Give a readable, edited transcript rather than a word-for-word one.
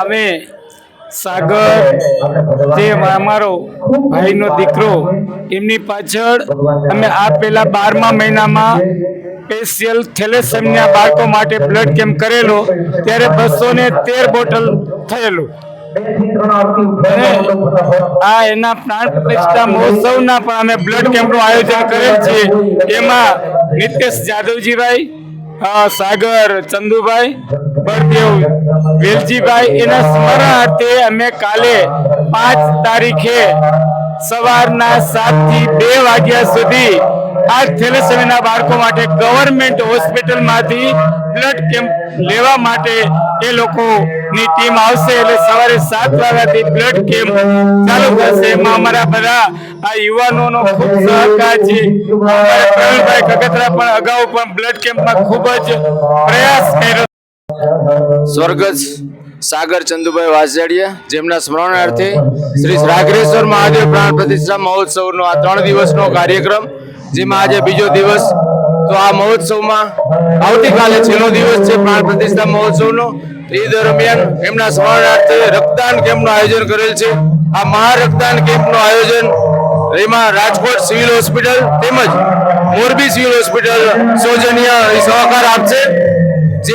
અમે સાગર જે અમારો ભાઈનો દીકરો એમની પાછળ અમે આ પેલા 12મા મહિનામાં સ્પેશિયલ થેલેસેમિયા બાળકો માટે બ્લડ કેમ્પ કરેલો ત્યારે 213 બોટલ થયેલું અને આ એના પ્રાણ પ્રતિષ્ઠા મહોત્સવના પણ અમે બ્લડ કેમ્પનું આયોજન કરેલ છે। એમાં નિતેશ જાદવજીભાઈ, સાગર ચંદુભાઈ, બળદેવ વેલજીભાઈ એના સ્મરણાર્થે અમે કાલે 5 તારીખે સવારના 7 થી 2 વાગ્યા સુધી આ થેલેસેમિયાના બાળકો માટે ગવર્મેન્ટ હોસ્પિટલમાંથી બ્લડ કેમ્પ લેવા માટે એ લોકોની ટીમ આવશે। એટલે સવારે 7 વાગ્યાથી બ્લડ કેમ્પ ચાલુ થશે। એમાં અમારા બધા આ યુવાનોનો ખૂબ સહકાર છે। પ્રવીણભાઈ કગતરા પણ અગાઉ પણ બ્લડ કેમ્પમાં ખૂબ જ પ્રયાસ કર્યો। સ્વર્ગસ્થ સાગર ચંદુભાઈ વાસજાડિયા જેમના સ્મરણાર્થે શ્રી રાઘરેશ્વર મહાદેવ પ્રાણ પ્રતિષ્ઠા મહોત્સવનો આ 3 દિવસનો કાર્યક્રમ, જેમાં આજે બીજો દિવસ। તો આ મહોત્સવમાં આવતીકાલે છેલ્લો દિવસ છે પ્રાણ પ્રતિષ્ઠા મહોત્સવનો। એ દરમિયાન એમના સ્મરણાર્થે રક્તદાન કેમ્પનું આયોજન કરેલ છે। આ મહા રક્તદાન કેમ્પનું આયોજન એમાં રાજકોટ સિવિલ હોસ્પિટલ તેમજ મોરબી સિવિલ હોસ્પિટલ સૌજન્ય સહકાર આપશે।